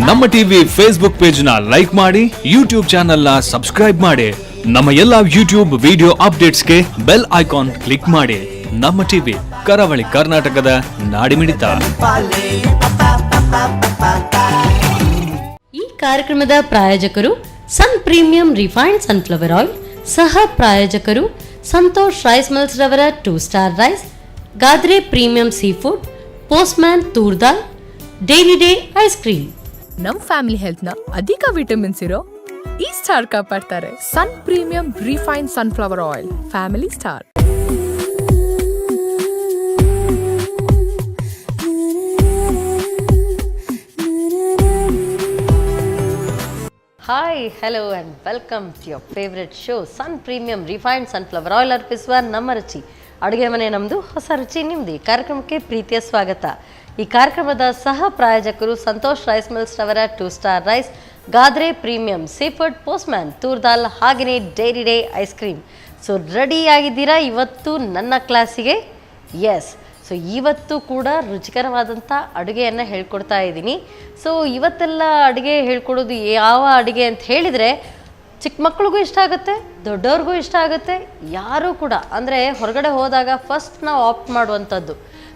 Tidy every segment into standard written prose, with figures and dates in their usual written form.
ನಮ್ಮ TV Facebook page ನ like ಮಾಡಿ, ಯೂಟ್ಯೂಬ್ ಚಾನೆಲ್ ನ ಸಬ್ಸ್ಕ್ರೈಬ್ ಮಾಡಿ. ನಮ್ಮ ಎಲ್ಲಾ ಯೂಟ್ಯೂಬ್ ವಿಡಿಯೋ ಅಪ್ಡೇಟ್ಸ್ಗೆ ಬೆಲ್ ಐಕಾನ್ ಕ್ಲಿಕ್ ಮಾಡಿ. ನಮ್ಮ ಟಿವಿ ಕರಾವಳಿ ಕರ್ನಾಟಕದ ನಾಡಿಮಿಡಿತ. ಈ ಕಾರ್ಯಕ್ರಮದ ಪ್ರಾಯೋಜಕರು sun premium refined sunflower oil, ಸಹ ಪ್ರಾಯೋಜಕರು ಸಂತೋಷ್ ರೈಸ್ ಮಿಲ್ಸ್ ರವರ 2 star rice, Godrej premium sea food, postman toor dal, dairy day ice cream. ನಮ್ ಫ್ಯಾಮಿಲಿ ಹೆಲ್ತ್ ನ ಅಧಿಕ ವಿಟಮಿನ್ಸ್ ಇರೋ ಈ ಸ್ಟಾರ್ ಕಾಪಾಡ್ತಾರೆ. Sun premium refined sunflower oil, family star. Hi, hello and welcome to your favourite show Sun premium refined sunflower oil ಅರ್ಪಿಸುವ ನಮ್ಮ ರುಚಿ. ಅಡುಗೆ ಮನೆ ನಮ್ಮದು, ಹೊಸ ರುಚಿ ನಿಮ್ಮದು. ಈ ಕಾರ್ಯಕ್ರಮಕ್ಕೆ ಪ್ರೀತಿಯ ಸ್ವಾಗತ. ಈ ಕಾರ್ಯಕ್ರಮದ ಸಹ ಪ್ರಾಯೋಜಕರು ಸಂತೋಷ್ ರೈಸ್ ಮಿಲ್ಸ್ ರವರ 2 star rice, Godrej premium sea food, postman toor dal, ಹಾಗೆಯೇ dairy day ice cream. So ready ಆಗಿದ್ದೀರಾ ಇವತ್ತು ನನ್ನ ಕ್ಲಾಸಿಗೆ? ಎಸ್. ಸೊ ಇವತ್ತು ಕೂಡ ರುಚಿಕರವಾದಂಥ ಅಡುಗೆಯನ್ನು ಹೇಳ್ಕೊಡ್ತಾ ಇದ್ದೀನಿ. ಸೊ ಇವತ್ತೆಲ್ಲ ಅಡುಗೆ ಹೇಳ್ಕೊಡೋದು ಯಾವ ಅಡುಗೆ ಅಂತ ಹೇಳಿದರೆ, ಚಿಕ್ಕ ಮಕ್ಳಿಗೂ ಇಷ್ಟ ಆಗುತ್ತೆ, ದೊಡ್ಡವ್ರಿಗೂ ಇಷ್ಟ ಆಗುತ್ತೆ. ಯಾರೂ ಕೂಡ ಅಂದರೆ ಹೊರಗಡೆ ಹೋದಾಗ ಫಸ್ಟ್ ನಾವು ಆಪ್ಟ್ ಮಾಡುವಂಥದ್ದು.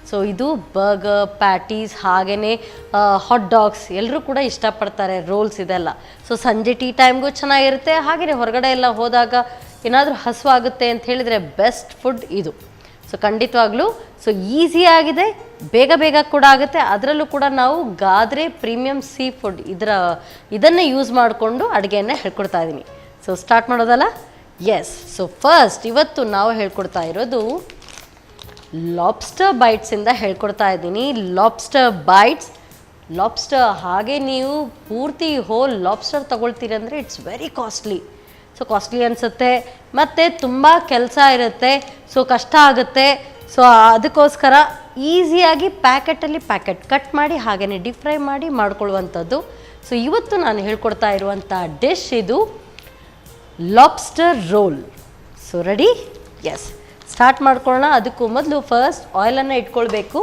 ಸೊ ಇದು ಬರ್ಗರ್, ಪ್ಯಾಟೀಸ್, ಹಾಗೆಯೇ ಹಾಟ್ ಡಾಗ್ಸ್ ಎಲ್ಲರೂ ಕೂಡ ಇಷ್ಟಪಡ್ತಾರೆ, ರೋಲ್ಸ್ ಇದೆಲ್ಲ. ಸೊ ಸಂಜೆ ಟೀ ಟೈಮ್ಗೂ ಚೆನ್ನಾಗಿರುತ್ತೆ. ಹಾಗೆಯೇ ಹೊರಗಡೆ ಎಲ್ಲ ಹೋದಾಗ ಏನಾದರೂ ಹಸುವಾಗುತ್ತೆ ಅಂತ ಹೇಳಿದರೆ ಬೆಸ್ಟ್ ಫುಡ್ ಇದು. ಸೊ ಖಂಡಿತವಾಗ್ಲೂ ಸೊ ಈಸಿಯಾಗಿದೆ, ಬೇಗ ಬೇಗ ಕೂಡ ಆಗುತ್ತೆ. ಅದರಲ್ಲೂ ಕೂಡ ನಾವು ಗಾದ್ರೆ ಪ್ರೀಮಿಯಂ ಸೀ ಫುಡ್ ಇದನ್ನು ಯೂಸ್ ಮಾಡಿಕೊಂಡು ಅಡುಗೆಯನ್ನು ಹೇಳ್ಕೊಡ್ತಾ ಇದ್ದೀನಿ. ಸೊ ಸ್ಟಾರ್ಟ್ ಮಾಡೋದಲ್ಲ? ಎಸ್. ಸೊ ಫಸ್ಟ್ ಇವತ್ತು ನಾವು ಹೇಳ್ಕೊಡ್ತಾ ಇರೋದು ಲಾಬ್ಸ್ಟರ್ ಬೈಟ್ಸಿಂದ ಹೇಳ್ಕೊಡ್ತಾ ಇದ್ದೀನಿ. ಲಾಬ್ಸ್ಟರ್ ಹಾಗೆ ನೀವು ಪೂರ್ತಿ ಹೋಲ್ ಲಾಬ್ಸ್ಟರ್ ತೊಗೊಳ್ತೀರಿ ಅಂದರೆ it's very costly. So costly ಅನಿಸುತ್ತೆ, ಮತ್ತು ತುಂಬ ಕೆಲಸ ಇರುತ್ತೆ, ಸೊ ಕಷ್ಟ ಆಗುತ್ತೆ. ಸೊ ಅದಕ್ಕೋಸ್ಕರ ಈಸಿಯಾಗಿ ಪ್ಯಾಕೆಟ್ ಕಟ್ ಮಾಡಿ ಹಾಗೆಯೇ ಡೀಪ್ ಫ್ರೈ ಮಾಡಿ ಮಾಡ್ಕೊಳ್ಳುವಂಥದ್ದು. ಸೊ ಇವತ್ತು ನಾನು ಹೇಳ್ಕೊಡ್ತಾ ಇರುವಂಥ ಡಿಶ್ ಇದು lobster roll. So ready? Yes, start ಮಾಡ್ಕೊಳ್ಳೋಣ. ಅದಕ್ಕೂ ಮೊದಲು ಫಸ್ಟ್ ಆಯಿಲನ್ನು ಇಟ್ಕೊಳ್ಬೇಕು.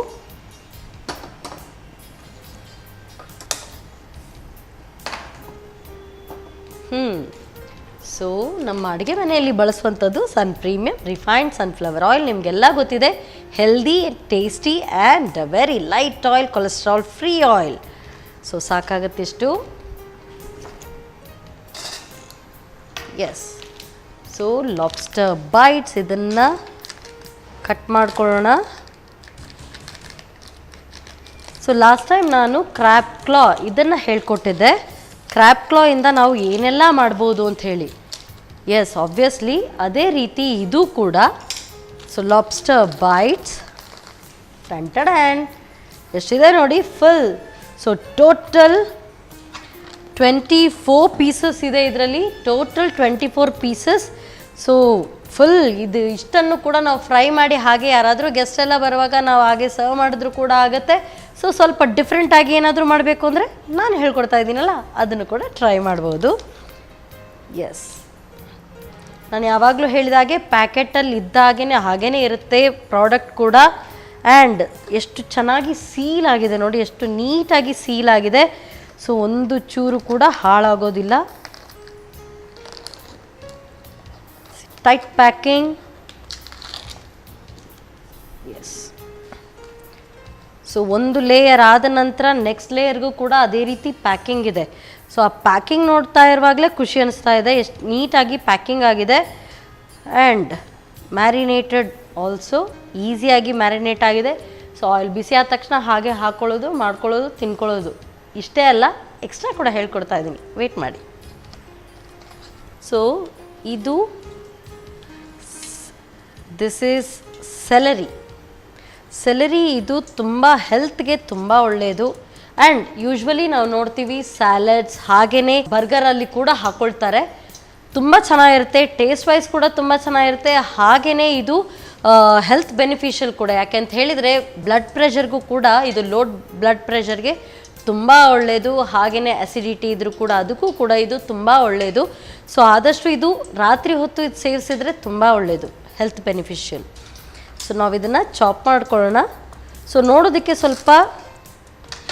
ಸೊ ನಮ್ಮ ಅಡುಗೆ ಮನೆಯಲ್ಲಿ ಬಳಸುವಂಥದ್ದು sun premium refined sunflower oil. ನಿಮಗೆಲ್ಲ ಗೊತ್ತಿದೆ, healthy, tasty and very light oil, cholesterol free oil. So ಸಾಕಾಗತ್ತಿಷ್ಟು. ಎಸ್. ಸೊ ಲಾಬ್ಸ್ಟರ್ ಬೈಟ್ಸ್ ಇದನ್ನು ಕಟ್ ಮಾಡ್ಕೊಳ್ಳೋಣ. ಸೊ ಲಾಸ್ಟ್ ಟೈಮ್ ನಾನು ಕ್ರ್ಯಾಬ್ ಕ್ಲಾ ಇದನ್ನು ಹೇಳ್ಕೊಟ್ಟಿದ್ದೆ. ಕ್ರ್ಯಾಬ್ ಕ್ಲಾಯಿಂದ ನಾವು ಏನೆಲ್ಲ ಮಾಡ್ಬೋದು ಅಂತ ಹೇಳಿ. ಎಸ್, ಆಬ್ವಿಯಸ್ಲಿ ಅದೇ ರೀತಿ ಇದು ಕೂಡ. ಸೊ ಲಾಬ್ಸ್ಟರ್ ಬೈಟ್ಸ್ ಟಂಟಡ್ ಎಷ್ಟಿದೆ ನೋಡಿ, ಫುಲ್. ಸೊ ಟೋಟಲ್ 24 ಪೀಸಸ್ ಇದೆ ಇದರಲ್ಲಿ, ಟೋಟಲ್ 24 ಪೀಸಸ್. ಸೊ ಫುಲ್ ಇಷ್ಟನ್ನು ಕೂಡ ನಾವು ಫ್ರೈ ಮಾಡಿ ಹಾಗೆ ಯಾರಾದರೂ ಗೆಸ್ಟ್ ಎಲ್ಲ ಬರುವಾಗ ನಾವು ಹಾಗೆ ಸರ್ವ್ ಮಾಡಿದ್ರು ಕೂಡ ಆಗುತ್ತೆ. ಸೊ ಸ್ವಲ್ಪ ಡಿಫ್ರೆಂಟಾಗಿ ಏನಾದರೂ ಮಾಡಬೇಕು ಅಂದರೆ ನಾನು ಹೇಳ್ಕೊಡ್ತಾ ಇದ್ದೀನಲ್ಲ, ಅದನ್ನು ಕೂಡ ಟ್ರೈ ಮಾಡ್ಬೋದು. ಎಸ್, ನಾನು ಯಾವಾಗಲೂ ಹೇಳಿದಾಗೆ ಪ್ಯಾಕೆಟಲ್ಲಿ ಇದ್ದಾಗೇ ಹಾಗೇ ಇರುತ್ತೆ ಪ್ರಾಡಕ್ಟ್ ಕೂಡ. ಆ್ಯಂಡ್ ಎಷ್ಟು ಚೆನ್ನಾಗಿ ಸೀಲ್ ಆಗಿದೆ ನೋಡಿ, ಎಷ್ಟು ನೀಟಾಗಿ ಸೀಲ್ ಆಗಿದೆ. ಸೊ ಒಂದು ಚೂರು ಕೂಡ ಹಾಳಾಗೋದಿಲ್ಲ. Tight packing. ಎಸ್. ಸೊ ಒಂದು ಲೇಯರ್ ಆದ ನಂತರ ನೆಕ್ಸ್ಟ್ ಲೇಯರ್ಗೂ ಕೂಡ ಅದೇ ರೀತಿ ಪ್ಯಾಕಿಂಗ್ ಇದೆ. ಸೊ ಆ ಪ್ಯಾಕಿಂಗ್ ನೋಡ್ತಾ ಇರುವಾಗಲೇ ಖುಷಿ ಅನಿಸ್ತಾ ಇದೆ, ಎಷ್ಟು ನೀಟಾಗಿ ಪ್ಯಾಕಿಂಗ್ ಆಗಿದೆ. ಆ್ಯಂಡ್ ಮ್ಯಾರಿನೇಟೆಡ್ ಆಲ್ಸೋ, ಈಸಿಯಾಗಿ ಮ್ಯಾರಿನೇಟ್ ಆಗಿದೆ. ಸೊ ಆಯಿಲ್ ಬಿಸಿ ಆದ ತಕ್ಷಣ ಹಾಗೆ ಹಾಕ್ಕೊಳ್ಳೋದು, ಮಾಡ್ಕೊಳ್ಳೋದು, ತಿನ್ಕೊಳ್ಳೋದು. ಇಷ್ಟೇ ಅಲ್ಲ, ಎಕ್ಸ್ಟ್ರಾ ಕೂಡ ಹೇಳ್ಕೊಡ್ತಾ ಇದ್ದೀನಿ, ವೇಟ್ ಮಾಡಿ. ಸೊ ಇದು ದಿಸ್ ಈಸ್ ಸೆಲರಿ. ಇದು ತುಂಬ ಹೆಲ್ತ್ಗೆ ತುಂಬ ಒಳ್ಳೆಯದು. ಆ್ಯಂಡ್ ಯೂಶ್ವಲಿ ನಾವು ನೋಡ್ತೀವಿ ಸ್ಯಾಲಡ್ಸ್ ಹಾಗೆಯೇ ಬರ್ಗರಲ್ಲಿ ಕೂಡ ಹಾಕ್ಕೊಳ್ತಾರೆ. ತುಂಬ ಚೆನ್ನಾಗಿರುತ್ತೆ, ಟೇಸ್ಟ್ ವೈಸ್ ಕೂಡ ತುಂಬ ಚೆನ್ನಾಗಿರುತ್ತೆ. ಹಾಗೆಯೇ ಇದು ಹೆಲ್ತ್ ಬೆನಿಫಿಷಿಯಲ್ ಕೂಡ. ಯಾಕೆಂತ ಹೇಳಿದರೆ ಬ್ಲಡ್ ಪ್ರೆಷರ್ಗೂ ಕೂಡ ಇದು, ಲೋ ಬ್ಲಡ್ ಪ್ರೆಷರ್ಗೆ ತುಂಬ ಒಳ್ಳೆಯದು. ಹಾಗೆಯೇ ಅಸಿಡಿಟಿ ಇದ್ರೂ ಕೂಡ ಅದಕ್ಕೂ ಕೂಡ ಇದು ತುಂಬ ಒಳ್ಳೆಯದು. ಸೊ ಆದಷ್ಟು ಇದು ರಾತ್ರಿ ಹೊತ್ತು ಇದು ಸೇವಿಸಿದರೆ ತುಂಬ ಒಳ್ಳೆಯದು, ಹೆಲ್ತ್ ಬೆನಿಫಿಷಿಯಲ್. ಸೊ ನಾವು ಇದನ್ನು ಚಾಪ್ ಮಾಡ್ಕೊಳ್ಳೋಣ. ಸೊ ನೋಡೋದಕ್ಕೆ ಸ್ವಲ್ಪ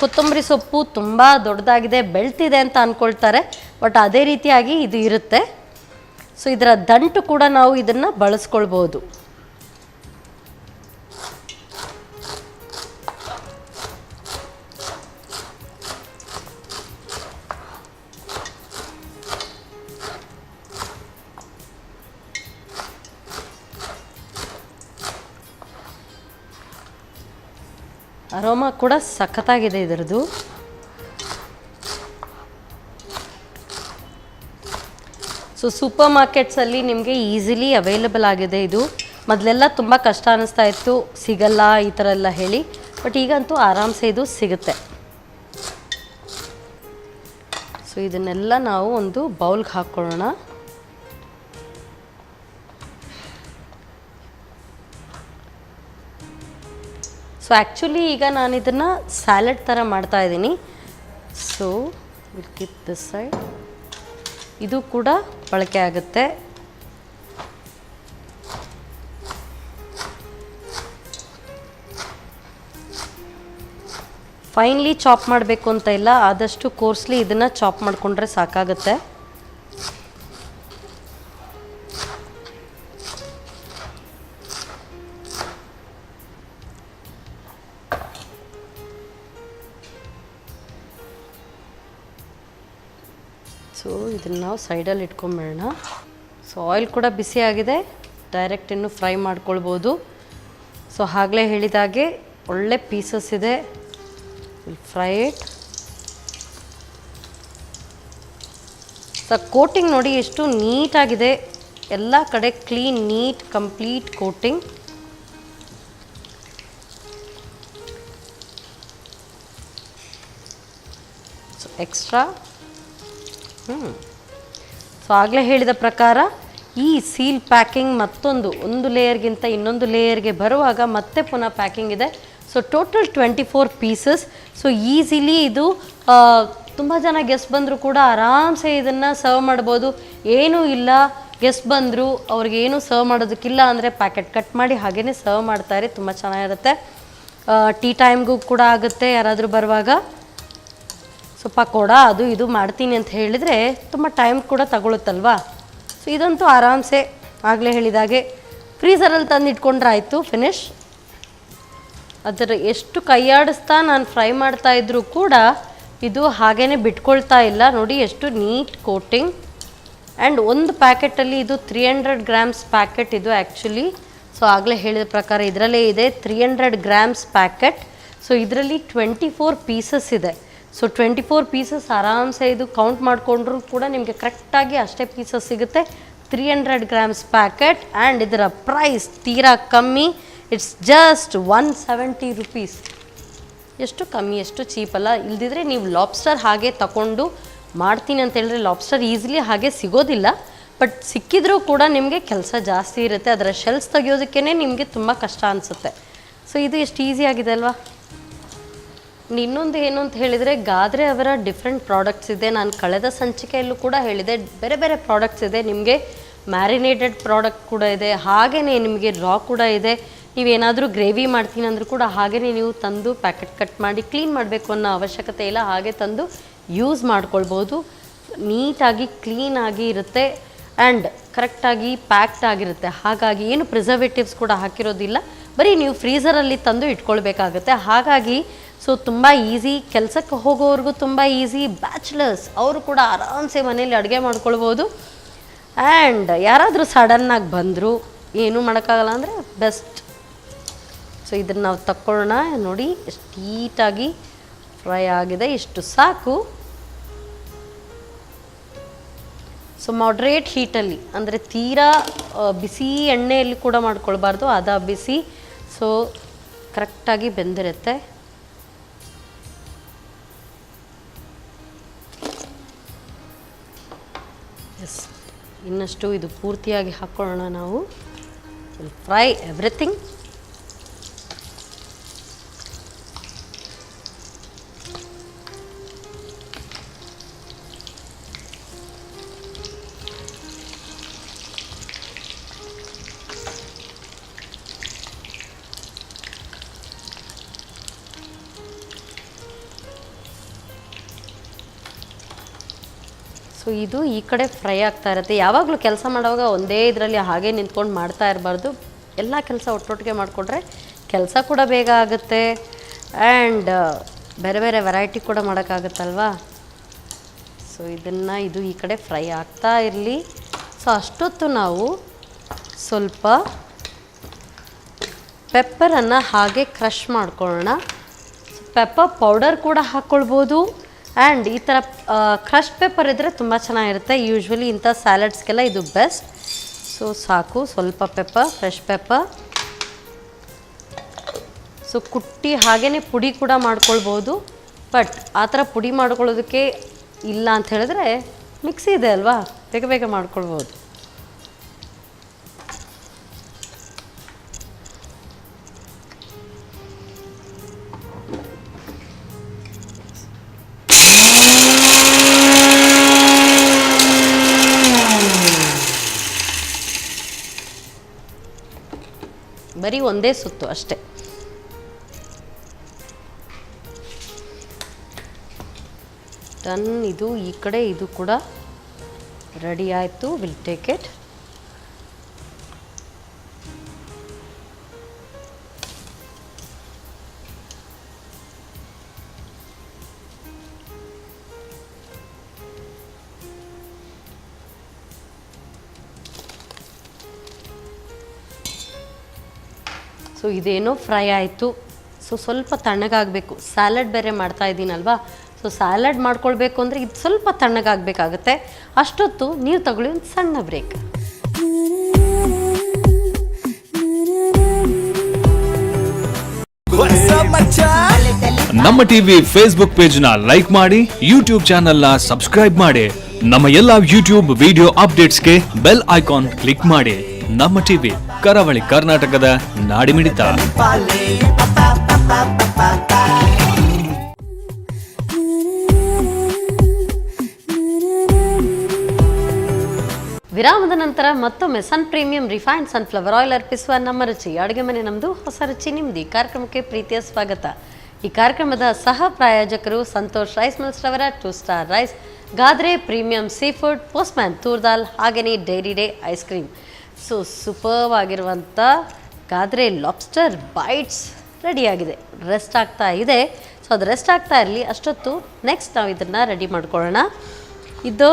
ಕೊತ್ತಂಬರಿ ಸೊಪ್ಪು ತುಂಬ ದೊಡ್ಡದಾಗಿದೆ, ಬೆಳ್ತಿದೆ ಅಂತ ಅಂದ್ಕೊಳ್ತಾರೆ. ಬಟ್ ಅದೇ ರೀತಿಯಾಗಿ ಇದು ಇರುತ್ತೆ. ಸೊ ಇದರ ದಂಟು ಕೂಡ ನಾವು ಇದನ್ನು ಬಳಸ್ಕೊಳ್ಬೋದು. ಅರೋಮಾ ಕೂಡ ಸಖತ್ತಾಗಿದೆ ಇದರದ್ದು. ಸೊ ಸೂಪರ್ ಮಾರ್ಕೆಟ್ಸಲ್ಲಿ ನಿಮಗೆ ಈಸಿಲಿ ಅವೈಲಬಲ್ ಆಗಿದೆ ಇದು. ಮೊದಲೆಲ್ಲ ತುಂಬ ಕಷ್ಟ ಅನ್ನಿಸ್ತಾ ಇತ್ತು, ಸಿಗಲ್ಲ ಈ ಥರ ಎಲ್ಲ ಹೇಳಿ. ಬಟ್ ಈಗಂತೂ ಆರಾಮ್ಸೆ ಇದು ಸಿಗುತ್ತೆ. ಸೊ ಇದನ್ನೆಲ್ಲ ನಾವು ಒಂದು ಬೌಲ್ಗೆ ಹಾಕ್ಕೊಳ್ಳೋಣ. ಸೊ ಆ್ಯಕ್ಚುಲಿ ಈಗ ನಾನು ಇದನ್ನು ಸ್ಯಾಲಡ್ ಥರ ಮಾಡ್ತಾ ಇದ್ದೀನಿ. So will keep this side. ಇದು ಕೂಡ ಬಳಕೆ ಆಗುತ್ತೆ. ಫೈನ್ಲಿ ಚಾಪ್ ಮಾಡಬೇಕು ಅಂತ ಇಲ್ಲ, ಆದಷ್ಟು ಕೋರ್ಸ್ಲಿ ಇದನ್ನು ಚಾಪ್ ಮಾಡಿಕೊಂಡ್ರೆ ಸಾಕಾಗುತ್ತೆ. ಸೊ ಇದನ್ನು ನಾವು ಸೈಡಲ್ಲಿ ಇಟ್ಕೊಂಬೇಡ. ಸೊ ಆಯಿಲ್ ಕೂಡ ಬಿಸಿ ಆಗಿದೆ, ಡೈರೆಕ್ಟ್ ಇನ್ನು ಫ್ರೈ ಮಾಡ್ಕೊಳ್ಬೋದು. ಸೊ ಆಗಲೇ ಹೇಳಿದಾಗೆ ಒಳ್ಳೆ ಪೀಸಸ್ ಇದೆ. Will fry it. So coating ನೋಡಿ ಎಷ್ಟು ನೀಟಾಗಿದೆ, ಎಲ್ಲ ಕಡೆ clean neat complete coating. So extra so ಆಗಲೇ ಹೇಳಿದ ಪ್ರಕಾರ ಈ ಸೀಲ್ ಪ್ಯಾಕಿಂಗ್ ಒಂದು ಲೇಯರ್ಗಿಂತ ಇನ್ನೊಂದು ಲೇಯರ್ಗೆ ಬರುವಾಗ ಮತ್ತೆ ಪುನಃ ಪ್ಯಾಕಿಂಗ್ ಇದೆ. So total 24 pieces. So easily ಇದು ತುಂಬ ಜನ ಗೆಸ್ಟ್ ಬಂದರೂ ಕೂಡ ಆರಾಮ್ಸೆ ಇದನ್ನು ಸರ್ವ್ ಮಾಡ್ಬೋದು. ಏನೂ ಇಲ್ಲ, ಗೆಸ್ಟ್ ಬಂದರು ಅವ್ರಿಗೇನು ಸರ್ವ್ ಮಾಡೋದಕ್ಕಿಲ್ಲ ಅಂದರೆ ಪ್ಯಾಕೆಟ್ ಕಟ್ ಮಾಡಿ ಹಾಗೇ ಸರ್ವ್ ಮಾಡ್ತಾರೆ. ತುಂಬ ಚೆನ್ನಾಗಿರುತ್ತೆ. ಟೀ ಟೈಮ್ಗೂ ಕೂಡ ಆಗುತ್ತೆ. ಯಾರಾದರೂ ಬರುವಾಗ ಸೊ ಪಕೋಡ ಅದು ಇದು ಮಾಡ್ತೀನಿ ಅಂತ ಹೇಳಿದರೆ ತುಂಬ ಟೈಮ್ ಕೂಡ ತಗೊಳುತ್ತಲ್ವಾ. ಸೊ ಇದಂತೂ ಆರಾಮ್ಸೆ ಆಗಲೇ ಹೇಳಿದಾಗೆ ಫ್ರೀಝರಲ್ಲಿ ತಂದು ಇಟ್ಕೊಂಡ್ರೆ ಆಯಿತು, ಫಿನಿಶ್. ಅದರ ಎಷ್ಟು ಕೈಯಾಡಿಸ್ತಾ ನಾನು ಫ್ರೈ ಮಾಡ್ತಾ ಇದ್ರೂ ಕೂಡ ಇದು ಹಾಗೇ ಬಿಟ್ಕೊಳ್ತಾ ಇಲ್ಲ. ನೋಡಿ ಎಷ್ಟು ನೀಟ್ ಕೋಟಿಂಗ್. ಆ್ಯಂಡ್ ಒಂದು ಪ್ಯಾಕೆಟಲ್ಲಿ ಇದು 300 ಗ್ರಾಮ್ಸ್ ಪ್ಯಾಕೆಟ್ ಇದು ಆ್ಯಕ್ಚುಲಿ. ಸೊ ಆಗಲೇ ಹೇಳಿದ ಪ್ರಕಾರ ಇದರಲ್ಲೇ ಇದೆ 300 ಗ್ರಾಮ್ಸ್ ಪ್ಯಾಕೆಟ್. ಸೊ ಇದರಲ್ಲಿ 24 ಪೀಸಸ್ ಇದೆ. ಸೊ 24 ಪೀಸಸ್ ಆರಾಮ್ಸೆ ಇದು ಕೌಂಟ್ ಮಾಡಿಕೊಂಡ್ರೂ ಕೂಡ ನಿಮಗೆ ಕರೆಕ್ಟಾಗಿ ಅಷ್ಟೇ ಪೀಸಸ್ ಸಿಗುತ್ತೆ. 300 ಗ್ರಾಮ್ಸ್ ಪ್ಯಾಕೆಟ್. ಆ್ಯಂಡ್ ಇದರ ಪ್ರೈಸ್ ತೀರಾ ಕಮ್ಮಿ. It's just 170 rupees. ಎಷ್ಟು ಕಮ್ಮಿ, ಎಷ್ಟು ಚೀಪಲ್ಲ. ಇಲ್ದಿದ್ರೆ ನೀವು ಲಾಬ್ಸ್ಟರ್ ಹಾಗೆ ತಗೊಂಡು ಮಾಡ್ತೀನಿ ಅಂತ ಹೇಳಿದ್ರೆ ಲಾಬ್ಸ್ಟರ್ ಈಸಿಲಿ ಹಾಗೆ ಸಿಗೋದಿಲ್ಲ. ಬಟ್ ಸಿಕ್ಕಿದ್ರೂ ಕೂಡ ನಿಮಗೆ ಕೆಲಸ ಜಾಸ್ತಿ ಇರುತ್ತೆ. ಅದರ ಶೆಲ್ಸ್ ತೆಗಿಯೋದಕ್ಕೇ ನಿಮಗೆ ತುಂಬ ಕಷ್ಟ ಅನಿಸುತ್ತೆ. ಸೊ ಇದು ಎಷ್ಟು ಈಸಿ ಆಗಿದೆ ಅಲ್ವಾ. ಇನ್ನೊಂದು ಏನು ಅಂತ ಹೇಳಿದರೆ ಗಾದ್ರೆ ಅವರ ಡಿಫ್ರೆಂಟ್ ಪ್ರಾಡಕ್ಟ್ಸ್ ಇದೆ. ನಾನು ಕಳೆದ ಸಂಚಿಕೆಯಲ್ಲೂ ಕೂಡ ಹೇಳಿದೆ, ಬೇರೆ ಬೇರೆ ಪ್ರಾಡಕ್ಟ್ಸ್ ಇದೆ. ನಿಮಗೆ ಮ್ಯಾರಿನೇಟೆಡ್ ಪ್ರಾಡಕ್ಟ್ ಕೂಡ ಇದೆ, ಹಾಗೆಯೇ ನಿಮಗೆ ರಾ ಕೂಡ ಇದೆ. ನೀವೇನಾದರೂ ಗ್ರೇವಿ ಮಾಡ್ತೀನಿ ಅಂದರೂ ಕೂಡ ಹಾಗೇ ನೀವು ತಂದು ಪ್ಯಾಕೆಟ್ ಕಟ್ ಮಾಡಿ ಕ್ಲೀನ್ ಮಾಡಬೇಕು ಅನ್ನೋ ಅವಶ್ಯಕತೆ ಇಲ್ಲ. ಹಾಗೆ ತಂದು ಯೂಸ್ ಮಾಡ್ಕೊಳ್ಬೋದು. ನೀಟಾಗಿ ಕ್ಲೀನಾಗಿ ಇರುತ್ತೆ ಆ್ಯಂಡ್ ಕರೆಕ್ಟಾಗಿ ಪ್ಯಾಕ್ಡ್ ಆಗಿರುತ್ತೆ. ಹಾಗಾಗಿ ಏನು ಪ್ರಿಸರ್ವೇಟಿವ್ಸ್ ಕೂಡ ಹಾಕಿರೋದಿಲ್ಲ. ಬರೀ ನೀವು ಫ್ರೀಝರಲ್ಲಿ ತಂದು ಇಟ್ಕೊಳ್ಬೇಕಾಗುತ್ತೆ. ಹಾಗಾಗಿ ಸೊ ತುಂಬ ಈಸಿ, ಕೆಲಸಕ್ಕೆ ಹೋಗೋವ್ರಿಗೂ ತುಂಬ ಈಸಿ. ಬ್ಯಾಚುಲರ್ಸ್ ಅವರು ಕೂಡ ಆರಾಮ್ಸೆ ಮನೇಲಿ ಅಡುಗೆ ಮಾಡ್ಕೊಳ್ಬೋದು. ಆ್ಯಂಡ್ ಯಾರಾದರೂ ಸಡನ್ನಾಗಿ ಬಂದರು ಏನೂ ಮಾಡೋಕ್ಕಾಗಲ್ಲ ಅಂದರೆ ಬೆಸ್ಟ್. ಸೊ ಇದನ್ನು ನಾವು ತಕ್ಕೊಳ್ಳೋಣ. ನೋಡಿ ಎಷ್ಟು ನೀಟಾಗಿ ಫ್ರೈ ಆಗಿದೆ, ಇಷ್ಟು ಸಾಕು. ಸೊ ಮಾಡ್ರೇಟ್ ಹೀಟಲ್ಲಿ ಅಂದರೆ ತೀರಾ ಬಿಸಿ ಎಣ್ಣೆಯಲ್ಲಿ ಕೂಡ ಮಾಡ್ಕೊಳ್ಬಾರ್ದು, ಬಿಸಿ. ಸೊ ಕರೆಕ್ಟಾಗಿ ಬೆಂದಿರುತ್ತೆ. ಎಸ್, ಇನ್ನಷ್ಟು ಇದು ಪೂರ್ತಿಯಾಗಿ ಹಾಕ್ಕೊಳ್ಳೋಣ ನಾವು. Fry everything. ಸೊ ಇದು ಈ ಕಡೆ ಫ್ರೈ ಆಗ್ತಾ ಇರುತ್ತೆ. ಯಾವಾಗಲೂ ಕೆಲಸ ಮಾಡುವಾಗ ಒಂದೇ ಇದರಲ್ಲಿ ಹಾಗೆ ನಿಂತ್ಕೊಂಡು ಮಾಡ್ತಾ ಇರಬಾರ್ದು. ಎಲ್ಲ ಕೆಲಸ ಒಟ್ಟೊಟ್ಟಿಗೆ ಮಾಡಿಕೊಂಡ್ರೆ ಕೆಲಸ ಕೂಡ ಬೇಗ ಆಗುತ್ತೆ ಆ್ಯಂಡ್ ಬೇರೆ ಬೇರೆ ವೆರೈಟಿ ಕೂಡ ಮಾಡೋಕ್ಕಾಗುತ್ತಲ್ವಾ. ಸೊ ಇದು ಈ ಕಡೆ ಫ್ರೈ ಆಗ್ತಾ ಇರಲಿ. ಸೊ ಅಷ್ಟೊತ್ತು ನಾವು ಸ್ವಲ್ಪ ಪೆಪ್ಪರನ್ನು ಹಾಗೆ ಕ್ರಷ್ ಮಾಡ್ಕೊಳ್ಳೋಣ. ಪೆಪ್ಪರ್ ಪೌಡರ್ ಕೂಡ ಹಾಕ್ಕೊಳ್ಬೋದು ಆ್ಯಂಡ್ ಈ ಥರ ಕ್ರಶ್ ಪೆಪ್ಪರ್ ಇದ್ದರೆ ತುಂಬ ಚೆನ್ನಾಗಿರುತ್ತೆ. ಯೂಶ್ವಲಿ ಇಂಥ ಸ್ಯಾಲಡ್ಸ್ಗೆಲ್ಲ ಇದು ಬೆಸ್ಟ್. ಸೊ ಸಾಕು, ಸ್ವಲ್ಪ ಪೆಪ್ಪರ್, ಫ್ರೆಶ್ ಪೆಪ್ಪರ್. ಸೊ ಕುಟ್ಟಿ ಹಾಗೇ ಪುಡಿ ಕೂಡ ಮಾಡ್ಕೊಳ್ಬೋದು. ಬಟ್ ಆ ಥರ ಪುಡಿ ಮಾಡ್ಕೊಳ್ಳೋದಕ್ಕೆ ಇಲ್ಲ ಅಂತ ಹೇಳಿದ್ರೆ ಮಿಕ್ಸಿ ಇದೆ ಅಲ್ವಾ, ಬೇಗ ಬೇಗ ಮಾಡ್ಕೊಳ್ಬೋದು. ಬರೀ ಒಂದೇ ಸುತ್ತು ಅಷ್ಟೇ. ಡನ್. ಇದು ಈ ಕಡೆ ಇದು ಕೂಡ ರೆಡಿ ಆಯಿತು. Will take it. ಸೊ ಇದೇನೋ ಫ್ರೈ ಆಯಿತು. ಸೊ ಸ್ವಲ್ಪ ತಣ್ಣಗಾಗಬೇಕು. ಸ್ಯಾಲಡ್ ಬೇರೆ ಮಾಡ್ತಾ ಇದ್ದೀನಲ್ವಾ, ಸೊ ಸ್ಯಾಲಡ್ ಮಾಡ್ಕೊಳ್ಬೇಕು ಅಂದರೆ ಇದು ಸ್ವಲ್ಪ ತಣ್ಣಗಾಗಬೇಕಾಗತ್ತೆ. ಅಷ್ಟೊತ್ತು ನೀವು ತಗೊಳ್ಳಿ ಒಂದು ಸಣ್ಣ ಬ್ರೇಕ್. ನಮ್ಮ ಟಿವಿ ಫೇಸ್ಬುಕ್ ಪೇಜ್ ನ ಲೈಕ್ ಮಾಡಿ, ಯೂಟ್ಯೂಬ್ ಚಾನೆಲ್ ನ ಸಬ್ಸ್ಕ್ರೈಬ್ ಮಾಡಿ. ನಮ್ಮ ಎಲ್ಲಾ ಯೂಟ್ಯೂಬ್ ವಿಡಿಯೋ ಅಪ್ಡೇಟ್ಸ್ಗೆ ಬೆಲ್ ಐಕಾನ್ ಕ್ಲಿಕ್ ಮಾಡಿ. ನಮ್ಮ ಟಿವಿ, ಕರಾವಳಿ ಕರ್ನಾಟಕದ ನಾಡಿಮಿಡಿತ. ವಿರಾಮದ ನಂತರ ಮತ್ತೊಮ್ಮೆ sun premium refined sunflower oil ಅರ್ಪಿಸುವ ನಮ್ಮ ರುಚಿ ಅಡುಗೆ ಮನೆ ನಮ್ಮದು, ಹೊಸ ರುಚಿ ನಿಮ್ಮದು ಈ ಕಾರ್ಯಕ್ರಮಕ್ಕೆ ಪ್ರೀತಿಯ ಸ್ವಾಗತ. ಈ ಕಾರ್ಯಕ್ರಮದ ಸಹ ಪ್ರಾಯೋಜಕರು ಸಂತೋಷ್ ರೈಸ್ ಮಿಲ್ಸ್ ರವರ 2 star rice, Godrej premium sea food, postman toor dal, ಹಾಗೆಯೇ dairy day ice cream. So superb ಆಗಿರುವಂಥ ಗಾದ್ರೆ ಲಾಬ್ಸ್ಟರ್ ಬೈಟ್ಸ್ ರೆಡಿಯಾಗಿದೆ, ರೆಸ್ಟ್ ಆಗ್ತಾ ಇದೆ. ಸೊ ಅದು ರೆಸ್ಟ್ ಆಗ್ತಾ ಇರಲಿ. ಅಷ್ಟೊತ್ತು ನೆಕ್ಸ್ಟ್ ನಾವು ಇದನ್ನು ರೆಡಿ ಮಾಡ್ಕೊಳ್ಳೋಣ. ಇದು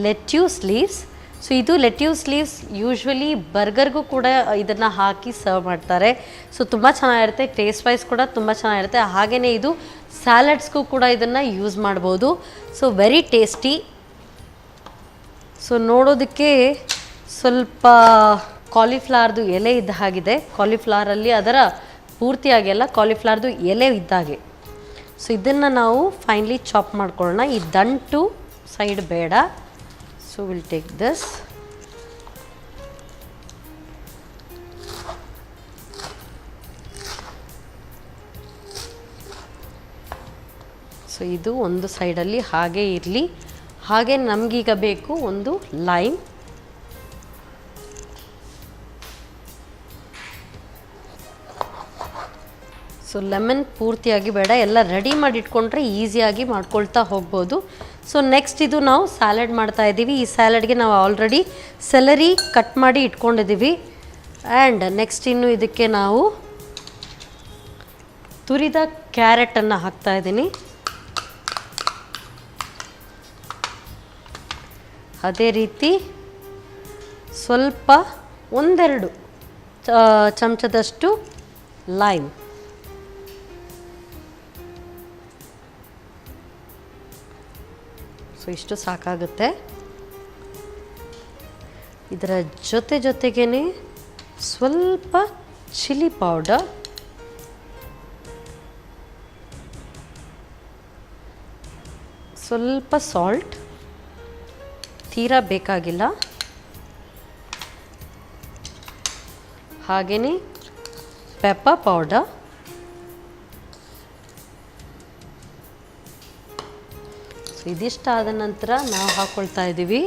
ಲೆಟ್ಯೂಸ್ ಲೀವ್ಸ್. ಸೊ ಇದು ಲೆಟ್ಯೂಸ್ ಲೀವ್ಸ್ ಯೂಶ್ವಲಿ ಬರ್ಗರ್ಗೂ ಕೂಡ ಇದನ್ನು ಹಾಕಿ ಸರ್ವ್ ಮಾಡ್ತಾರೆ. ಸೊ ತುಂಬ ಚೆನ್ನಾಗಿರುತ್ತೆ, ಟೇಸ್ಟ್ ವೈಸ್ ಕೂಡ ತುಂಬ ಚೆನ್ನಾಗಿರುತ್ತೆ. ಹಾಗೆಯೇ ಇದು ಸ್ಯಾಲಡ್ಸ್ಗೂ ಕೂಡ ಇದನ್ನು ಯೂಸ್ ಮಾಡ್ಬೋದು. So very tasty. ಸೊ ನೋಡೋದಕ್ಕೆ ಸ್ವಲ್ಪ ಕಾಲಿಫ್ಲವರ್ದು ಎಲೆ ಇದ್ದ ಹಾಗಿದೆ. ಕಾಲಿಫ್ಲವರಲ್ಲಿ ಅದರ ಪೂರ್ತಿಯಾಗಿ ಎಲ್ಲ ಕಾಲಿಫ್ಲವರ್ದು ಎಲೆ ಇದ್ದಾಗೆ. ಸೊ ಇದನ್ನು ನಾವು ಫೈನ್ಲಿ ಚಾಪ್ ಮಾಡ್ಕೊಳ್ಳೋಣ. ಈ ದಂಟು ಸೈಡ್ ಬೇಡ. So will take this. So ಇದು ಒಂದು ಸೈಡಲ್ಲಿ ಹಾಗೆ ಇರಲಿ. ಹಾಗೆ ನಮಗೀಗ ಬೇಕು ಒಂದು ಲೈಮ್. ಸೊ ಲೆಮನ್ ಪೂರ್ತಿಯಾಗಿ ಬೇಡ, ಎಲ್ಲ ರೆಡಿ ಮಾಡಿ ಇಟ್ಕೊಂಡ್ರೆ ಈಸಿಯಾಗಿ ಮಾಡ್ಕೊಳ್ತಾ ಹೋಗ್ಬೋದು. ಸೊ ನೆಕ್ಸ್ಟ್ ಇದು ನಾವು ಸ್ಯಾಲಡ್ ಮಾಡ್ತಾ ಇದ್ದೀವಿ. ಈ ಸ್ಯಾಲಡ್ಗೆ ನಾವು ಆಲ್ರೆಡಿ ಸೆಲರಿ ಕಟ್ ಮಾಡಿ ಇಟ್ಕೊಂಡಿದ್ದೀವಿ. ಆ್ಯಂಡ್ ನೆಕ್ಸ್ಟ್ ಇನ್ನು ಇದಕ್ಕೆ ನಾವು ತುರಿದ ಕ್ಯಾರೆಟನ್ನು ಹಾಕ್ತಾ ಇದ್ದೀನಿ. ಅದೇ ರೀತಿ ಸ್ವಲ್ಪ ಒಂದೆರಡು ಚಮಚದಷ್ಟು ಲೈಮ್. ಸೊ ಇಷ್ಟು ಸಾಕಾಗುತ್ತೆ. ಇದರ ಜೊತೆಗೇ ಸ್ವಲ್ಪ ಚಿಲ್ಲಿ ಪೌಡರ್, ಸ್ವಲ್ಪ ಸಾಲ್ಟ್, ತೀರಾ ಬೇಕಾಗಿಲ್ಲ. ಹಾಗೆಯೇ ಪೆಪ್ಪರ್ ಪೌಡರ್, ಇದಿಷ್ಟಾದ ನಂತರ ನಾವು ಹಾಕ್ಕೊಳ್ತಾ ಇದ್ದೀವಿ.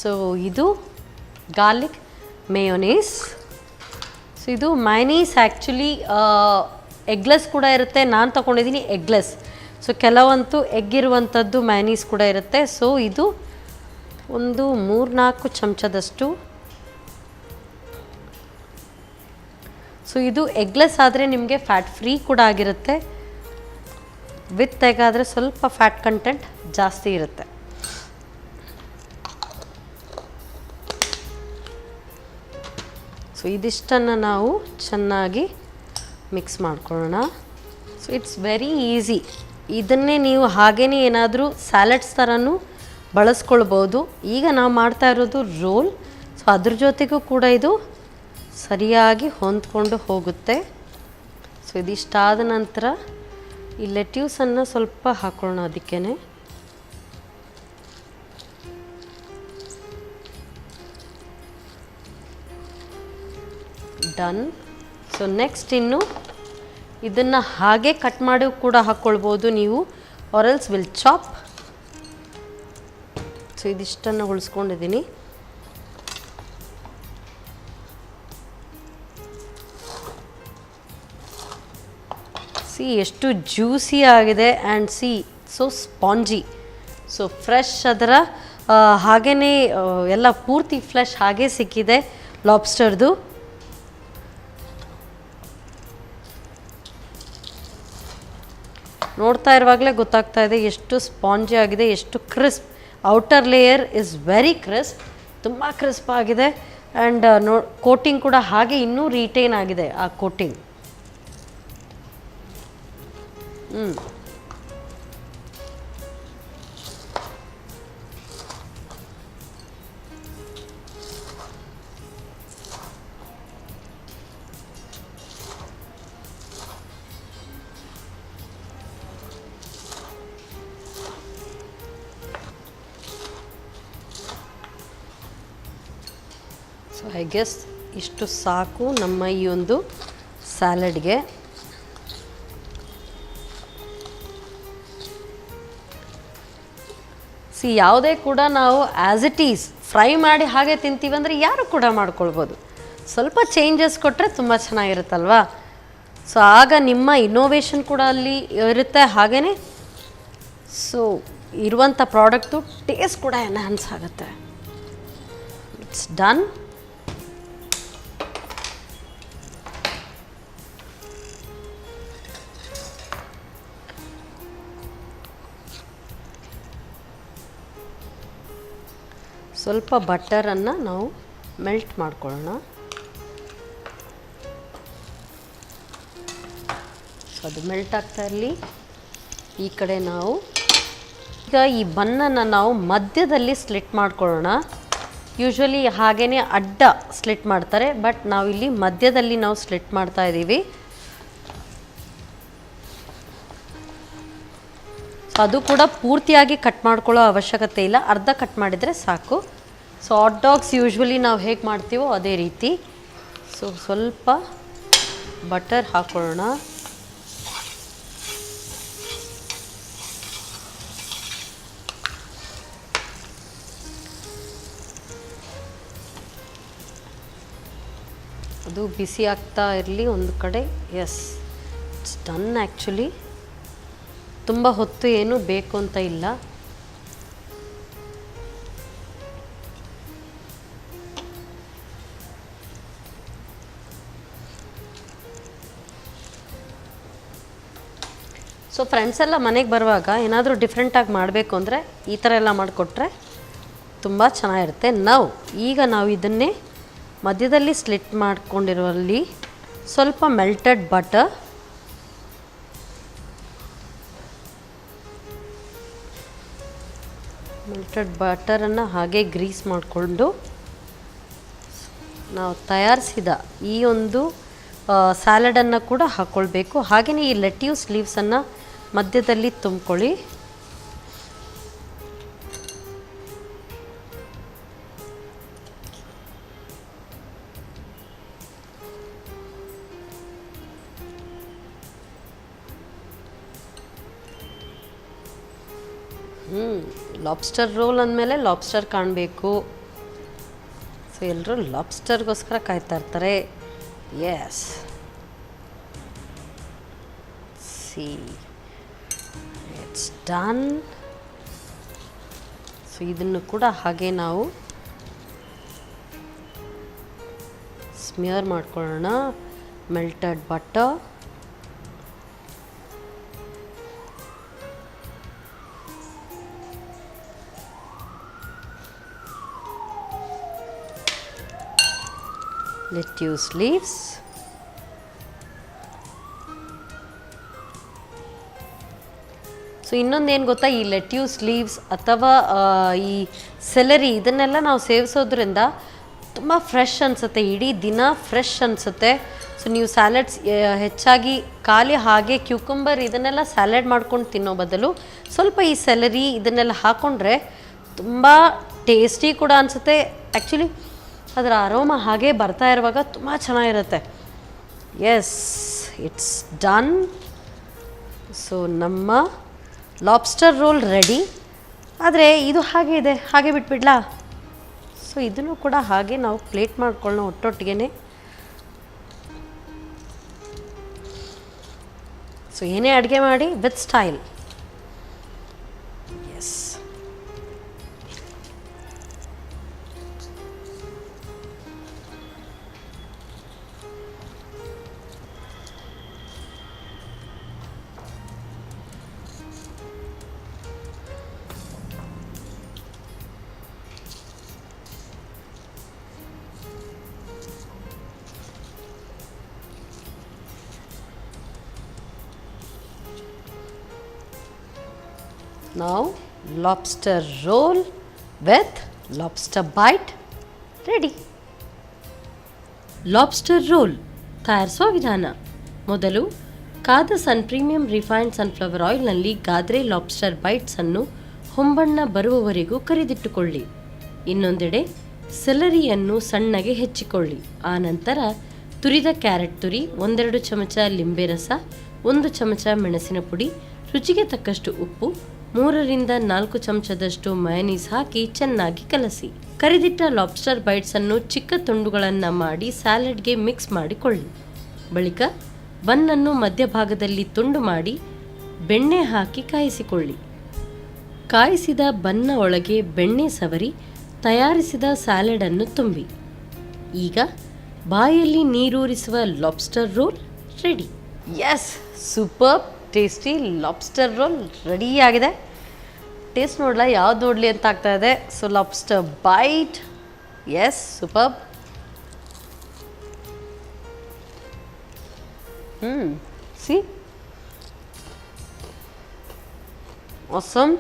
ಸೊ ಇದು ಗಾರ್ಲಿಕ್ ಮೇಯೋನೀಸ್. ಸೊ ಇದು ಮೈನೀಸ್ ಆ್ಯಕ್ಚುಲಿ ಎಗ್ಲೆಸ್ ಕೂಡ ಇರುತ್ತೆ. ನಾನು ತೊಗೊಂಡಿದ್ದೀನಿ ಎಗ್ಲೆಸ್. ಸೊ ಕೆಲವಂತೂ ಎಗ್ ಇರುವಂಥದ್ದು ಮೈನೀಸ್ ಕೂಡ ಇರುತ್ತೆ. ಸೊ ಇದು ಒಂದು 3-4 ಚಮಚದಷ್ಟು. ಸೊ ಇದು ಎಗ್ಲೆಸ್ ಆದರೆ ನಿಮಗೆ ಫ್ಯಾಟ್ ಫ್ರೀ ಕೂಡ ಆಗಿರುತ್ತೆ. ವಿತ್ ಎಗ್ ಆದರೆ ಸ್ವಲ್ಪ ಫ್ಯಾಟ್ ಕಂಟೆಂಟ್ ಜಾಸ್ತಿ ಇರುತ್ತೆ. ಸೊ ಇದಿಷ್ಟನ್ನು ನಾವು ಚೆನ್ನಾಗಿ ಮಿಕ್ಸ್ ಮಾಡ್ಕೊಳ್ಳೋಣ. So it's very easy. ಇದನ್ನೇ ನೀವು ಹಾಗೇ ಏನಾದರೂ ಸ್ಯಾಲಡ್ಸ್ ಥರನೂ ಬಳಸ್ಕೊಳ್ಬೋದು. ಈಗ ನಾವು ಮಾಡ್ತಾ ಇರೋದು ರೋಲ್. ಸೊ ಅದ್ರ ಜೊತೆಗೂ ಕೂಡ ಇದು ಸರಿಯಾಗಿ ಹೊಂದ್ಕೊಂಡು ಹೋಗುತ್ತೆ. ಸೊ ಇದಿಷ್ಟಾದ ನಂತರ ಈ ಲೆಟ್ಯೂಸನ್ನು ಸ್ವಲ್ಪ ಹಾಕೊಳ್ಳೋಣ ಅದಕ್ಕೇ. ಡನ್. ಸೊ ನೆಕ್ಸ್ಟ್ ಇನ್ನು ಇದನ್ನು ಹಾಗೆ ಕಟ್ ಮಾಡಿ ಕೂಡ ಹಾಕ್ಕೊಳ್ಬೋದು ನೀವು, or else will chop. So ಇದಿಷ್ಟನ್ನು ಉಳಿಸ್ಕೊಂಡಿದ್ದೀನಿ. ಸಿ ಎಷ್ಟು ಜ್ಯೂಸಿ ಆಗಿದೆ and see so spongy. So fresh ಅದರ ಹಾಗೇ ಎಲ್ಲ ಪೂರ್ತಿ ಫ್ಲೆಶ್ ಹಾಗೇ ಸಿಕ್ಕಿದೆ ಲಾಬ್ಸ್ಟರ್ದು. ನೋಡ್ತಾ ಇರುವಾಗಲೇ ಗೊತ್ತಾಗ್ತಾ ಇದೆ ಎಷ್ಟು ಸ್ಪಾಂಜಿ ಆಗಿದೆ, ಎಷ್ಟು crisp. Outer layer is very crisp, ತುಂಬ ಕ್ರಿಸ್ಪ್ ಆಗಿದೆ. ಆ್ಯಂಡ್ ಕೋಟಿಂಗ್ ಕೂಡ ಹಾಗೆ ಇನ್ನೂ ರಿಟೈನ್ ಆಗಿದೆ ಆ ಕೋಟಿಂಗ್. ಸೊ ಐ ಗೆಸ್ ಇಷ್ಟು ಸಾಕು ನಮ್ಮ ಈ ಒಂದು ಸ್ಯಾಲಡ್ಗೆ. ಸಿ ಯಾವುದೇ ಕೂಡ ನಾವು ಆ್ಯಸ್ ಇಟ್ ಈಸ್ ಫ್ರೈ ಮಾಡಿ ಹಾಗೆ ತಿಂತೀವಿ ಅಂದರೆ ಯಾರು ಕೂಡ ಮಾಡ್ಕೊಳ್ಬೋದು. ಸ್ವಲ್ಪ ಚೇಂಜಸ್ ಕೊಟ್ಟರೆ ತುಂಬ ಚೆನ್ನಾಗಿರುತ್ತಲ್ವಾ. ಸೊ ಆಗ ನಿಮ್ಮ ಇನ್ನೋವೇಷನ್ ಕೂಡ ಅಲ್ಲಿ ಇರುತ್ತೆ. ಹಾಗೆಯೇ ಸೊ ಇರುವಂಥ ಪ್ರಾಡಕ್ಟು ಟೇಸ್ಟ್ ಕೂಡ ಎನ್ಹಾನ್ಸ್ ಆಗುತ್ತೆ. It's done. ಸ್ವಲ್ಪ ಬಟರನ್ನು ನಾವು ಮೆಲ್ಟ್ ಮಾಡ್ಕೊಳ್ಳೋಣ. ಸೊ ಅದು ಮೆಲ್ಟ್ ಆಗ್ತಾ ಇರಲಿ. ಈ ಕಡೆ ನಾವು ಈಗ ಈ ಬನ್ನನ್ನು ನಾವು ಮಧ್ಯದಲ್ಲಿ ಸ್ಲಿಟ್ ಮಾಡ್ಕೊಳ್ಳೋಣ. ಯೂಶ್ವಲಿ ಹಾಗೇ ಅಡ್ಡ ಸ್ಲಿಟ್ ಮಾಡ್ತಾರೆ, ಬಟ್ ನಾವಿಲ್ಲಿ ಮಧ್ಯದಲ್ಲಿ ನಾವು ಸ್ಲಿಟ್ ಮಾಡ್ತಾ ಇದ್ದೀವಿ. ಸೊ ಅದು ಕೂಡ ಪೂರ್ತಿಯಾಗಿ ಕಟ್ ಮಾಡ್ಕೊಳ್ಳೋ ಅವಶ್ಯಕತೆ ಇಲ್ಲ, ಅರ್ಧ ಕಟ್ ಮಾಡಿದರೆ ಸಾಕು. ಸೊ ಹಾಟ್ ಡಾಗ್ಸ್ ಯೂಶ್ವಲಿ ನಾವು ಹೇಗೆ ಮಾಡ್ತೀವೋ ಅದೇ ರೀತಿ. ಸೊ ಸ್ವಲ್ಪ ಬಟರ್ ಹಾಕೊಳ್ಳೋಣ. ಅದು ಬಿಸಿ ಆಗ್ತಾ ಇರಲಿ ಒಂದು ಕಡೆ. S, it's done. ಆ್ಯಕ್ಚುಲಿ ತುಂಬ ಹೊತ್ತು ಏನು ಬೇಕು ಅಂತ ಇಲ್ಲ. ಸೊ ಫ್ರೆಂಡ್ಸ್ ಎಲ್ಲ ಮನೆಗೆ ಬರುವಾಗ ಏನಾದರೂ ಡಿಫ್ರೆಂಟಾಗಿ ಮಾಡಬೇಕು ಅಂದರೆ ಈ ಥರ ಎಲ್ಲ ಮಾಡಿಕೊಟ್ರೆ ತುಂಬ ಚೆನ್ನಾಗಿರುತ್ತೆ. ಈಗ ನಾವು ಇದನ್ನೇ ಮಧ್ಯದಲ್ಲಿ ಸ್ಲಿಟ್ ಮಾಡ್ಕೊಂಡಿರುವಲ್ಲಿ ಸ್ವಲ್ಪ ಮೆಲ್ಟೆಡ್ ಬಟರನ್ನು ಹಾಗೆ ಗ್ರೀಸ್ ಮಾಡಿಕೊಂಡು ನಾವು ತಯಾರಿಸಿದ ಈ ಒಂದು ಸ್ಯಾಲಡನ್ನು ಕೂಡ ಹಾಕ್ಕೊಳ್ಬೇಕು. ಹಾಗೆಯೇ ಈ ಲೆಟ್ಯೂಸ್ ಲೀವ್ಸನ್ನು ಮಧ್ಯದಲ್ಲಿ ತುಂಬ್ಕೊಳ್ಳಿ. ಲಾಬ್ಸ್ಟರ್ ರೋಲ್ ಅಂದಮೇಲೆ ಲಾಬ್ಸ್ಟರ್ ಕಾಣಬೇಕು. ಸೊ ಎಲ್ಲರೂ ಲಾಬ್ಸ್ಟರ್ಗೋಸ್ಕರ ಕಾಯ್ತಾ ಇರ್ತಾರೆ. Yes, see it's done. So ಇದನ್ನು ಕೂಡ ಹಾಗೆ ನಾವು ಸ್ಮಿಯರ್ ಮಾಡ್ಕೊಳ್ಳೋಣ. Melted butter, lettuce leaves, so ಇನ್ನೊಂದೇನು ಗೊತ್ತಾ, ಈ ಲೆಟ್ಯೂಸ್ ಲೀವ್ಸ್ ಅಥವಾ ಈ ಸೆಲರಿ ಇದನ್ನೆಲ್ಲ ನಾವು ಸೇವಿಸೋದ್ರಿಂದ ತುಂಬ ಫ್ರೆಶ್ ಅನಿಸುತ್ತೆ, ಇಡೀ ದಿನ ಫ್ರೆಶ್ ಅನಿಸುತ್ತೆ. ಸೊ ನೀವು ಸ್ಯಾಲಡ್ಸ್ ಹೆಚ್ಚಾಗಿ ಖಾಲಿ ಹಾಗೆ ಕ್ಯೂಕಂಬರ್ ಇದನ್ನೆಲ್ಲ ಸ್ಯಾಲಡ್ ಮಾಡ್ಕೊಂಡು ತಿನ್ನೋ ಬದಲು ಸ್ವಲ್ಪ ಈ ಸೆಲರಿ ಇದನ್ನೆಲ್ಲ ಹಾಕ್ಕೊಂಡ್ರೆ ತುಂಬ ಟೇಸ್ಟಿ ಕೂಡ ಅನಿಸುತ್ತೆ. ಆ್ಯಕ್ಚುಲಿ ಅದರ ಅರೋಮ ಹಾಗೆ ಬರ್ತಾ ಇರುವಾಗ ತುಂಬ ಚೆನ್ನಾಗಿರುತ್ತೆ. Yes, it's done. ಸೊ ನಮ್ಮ ಲಾಬ್ಸ್ಟರ್ ರೋಲ್ ರೆಡಿ. ಆದರೆ ಇದು ಹಾಗೆ ಇದೆ, ಹಾಗೆ ಬಿಟ್ಬಿಡ್ಲಾ? ಸೊ ಇದನ್ನು ಕೂಡ ಹಾಗೆ ನಾವು ಪ್ಲೇಟ್ ಮಾಡ್ಕೊಳ್ಳೋಣ ಒಟ್ಟೊಟ್ಟಿಗೆ. ಸೊ ಏನೇ ಅಡುಗೆ ಮಾಡಿ with style. Yes, now lobster roll with lobster bite ready. Lobster roll ತಯಾರಿಸುವ ವಿಧಾನ. ಮೊದಲು ಕಾದ ಸನ್ ಪ್ರೀಮಿಯಂ ರಿಫೈನ್ಡ್ ಸನ್ಫ್ಲವರ್ ಆಯಿಲ್ನಲ್ಲಿ ಗಾದ್ರೆ ಲಾಬ್ಸ್ಟರ್ ಬೈಟ್ಸನ್ನು ಹೊಂಬಣ್ಣ ಬರುವವರೆಗೂ ಕರಿದಿಟ್ಟುಕೊಳ್ಳಿ. ಇನ್ನೊಂದೆಡೆ ಸೆಲರಿಯನ್ನು ಸಣ್ಣಗೆ ಹೆಚ್ಚಿಕೊಳ್ಳಿ. ಆನಂತರ ತುರಿದ ಕ್ಯಾರೆಟ್ ತುರಿ, 1-2 ಚಮಚ ಲಿಂಬೆ ರಸ, 1 ಚಮಚ ಮೆಣಸಿನ ಪುಡಿ, ರುಚಿಗೆ ತಕ್ಕಷ್ಟು ಉಪ್ಪು, 3-4 ಚಮಚದಷ್ಟು ಮಯನೀಸ್ ಹಾಕಿ ಚೆನ್ನಾಗಿ ಕಲಸಿ. ಕರಿದಿಟ್ಟ ಲಾಬ್ಸ್ಟರ್ ಬೈಟ್ಸ್ ಅನ್ನು ಚಿಕ್ಕ ತುಂಡುಗಳನ್ನು ಮಾಡಿ ಸ್ಯಾಲಡ್ಗೆ ಮಿಕ್ಸ್ ಮಾಡಿಕೊಳ್ಳಿ. ಬಳಿಕ ಬನ್ನನ್ನು ಮಧ್ಯಭಾಗದಲ್ಲಿ ತುಂಡು ಮಾಡಿ ಬೆಣ್ಣೆ ಹಾಕಿ ಕಾಯಿಸಿಕೊಳ್ಳಿ. ಕಾಯಿಸಿದ ಬನ್ನ ಒಳಗೆ ಬೆಣ್ಣೆ ಸವರಿ ತಯಾರಿಸಿದ ಸ್ಯಾಲಡ್ ಅನ್ನು ತುಂಬಿ. ಈಗ ಬಾಯಲ್ಲಿ ನೀರೂರಿಸುವ lobster roll ready. Yes, super tasty lobster roll ready ಆಗಿದೆ. ಟೇಸ್ಟ್ ನೋಡಲ ಯಾವ್ದು ನೋಡಲಿ ಅಂತ ಆಗ್ತಾ ಇದೆ. So lobster bite, yes, super. See, awesome.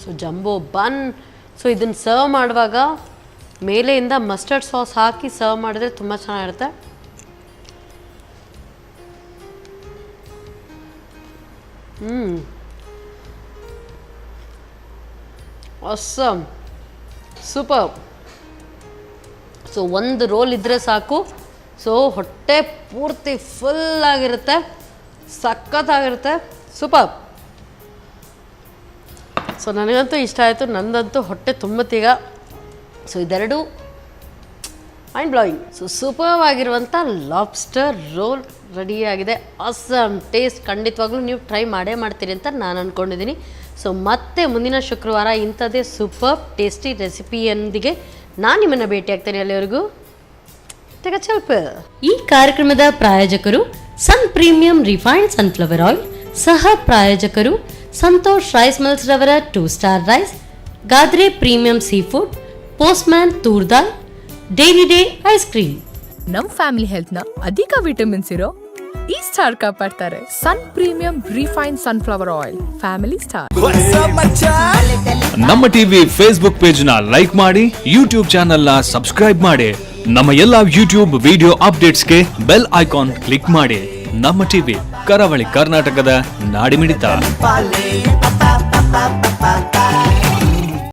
So jumbo bun. So ಇದನ್ನು ಸರ್ವ್ ಮಾಡುವಾಗ ಮೇಲೆಯಿಂದ ಮಸ್ಟರ್ಡ್ ಸಾಸ್ ಹಾಕಿ ಸರ್ವ್ ಮಾಡಿದ್ರೆ ತುಂಬ ಚೆನ್ನಾಗಿರುತ್ತೆ. Awesome, super. ಸೊ ಒಂದು ರೋಲ್ ಇದ್ದರೆ ಸಾಕು. ಸೊ ಹೊಟ್ಟೆ ಪೂರ್ತಿ ಫುಲ್ ಆಗಿರುತ್ತೆ, ಸಖತ್ತಾಗಿರುತ್ತೆ, ಸೂಪರ್. ಸೊ ನನಗಂತೂ ಇಷ್ಟ ಆಯಿತು, ನಂದಂತೂ ಹೊಟ್ಟೆ ತುಂಬತ್ತೀಗ. ಸೊ ಇದೆರಡು ಮೈಂಡ್ ಬ್ಲೋಯಿಂಗ್. ಸೊ ಸೂಪರ್ ಆಗಿರುವಂಥ ಲಾಬ್ಸ್ಟರ್ ರೋಲ್ ರೆಡಿಯಾಗಿದೆ. Awesome taste. ಖಂಡಿತವಾಗ್ಲೂ ನೀವು ಟ್ರೈ ಮಾಡೇ ಮಾಡ್ತೀರಿ ಅಂತ ನಾನು ಅಂದ್ಕೊಂಡಿದ್ದೀನಿ. ಸೊ ಮತ್ತೆ ಮುಂದಿನ ಶುಕ್ರವಾರ ಇಂಥದ್ದೇ ಸೂಪರ್ ಟೇಸ್ಟಿ ರೆಸಿಪಿಯೊಂದಿಗೆ ನಾನು ನಿಮ್ಮನ್ನು ಭೇಟಿ ಆಗ್ತೇನೆ. ಅಲ್ಲಿವರೆಗೂ ಟೇಕ್ ಅ ಚಿಲ್ ಪಿಲ್. ಈ ಕಾರ್ಯಕ್ರಮದ ಪ್ರಾಯೋಜಕರು sun premium refined sunflower oil. ಸಹ ಪ್ರಾಯೋಜಕರು ಸಂತೋಷ್ ರೈಸ್ ಮಿಲ್ಸ್ ರವರ 2 star rice, Godrej premium sea food, postman toor dal, dairy day ice cream. ನಮ್ ಫ್ಯಾಮಿಲಿ ಹೆಲ್ತ್ ನ ಅಧಿಕ ವಿಟಮಿನ್ಸ್ ಇರೋ ಈ ಸ್ಟಾರ್ ಕಾಪಾಡ್ತಾರೆ. Sun premium refined sunflower oil, family star. ನಮ್ಮ ಟಿವಿ ಫೇಸ್ಬುಕ್ ಪೇಜ್ ನ ಲೈಕ್ ಮಾಡಿ, ಯೂಟ್ಯೂಬ್ ಚಾನೆಲ್ ನ ಸಬ್ಸ್ಕ್ರೈಬ್ ಮಾಡಿ. ನಮ್ಮ ಎಲ್ಲಾ ಯೂಟ್ಯೂಬ್ ವಿಡಿಯೋ ಅಪ್ಡೇಟ್ಸ್ಗೆ ಬೆಲ್ ಐಕಾನ್ ಕ್ಲಿಕ್ ಮಾಡಿ. ನಮ್ಮ ಟಿವಿ, ಕರಾವಳಿ ಕರ್ನಾಟಕದ ನಾಡಿಮಿಡಿತ.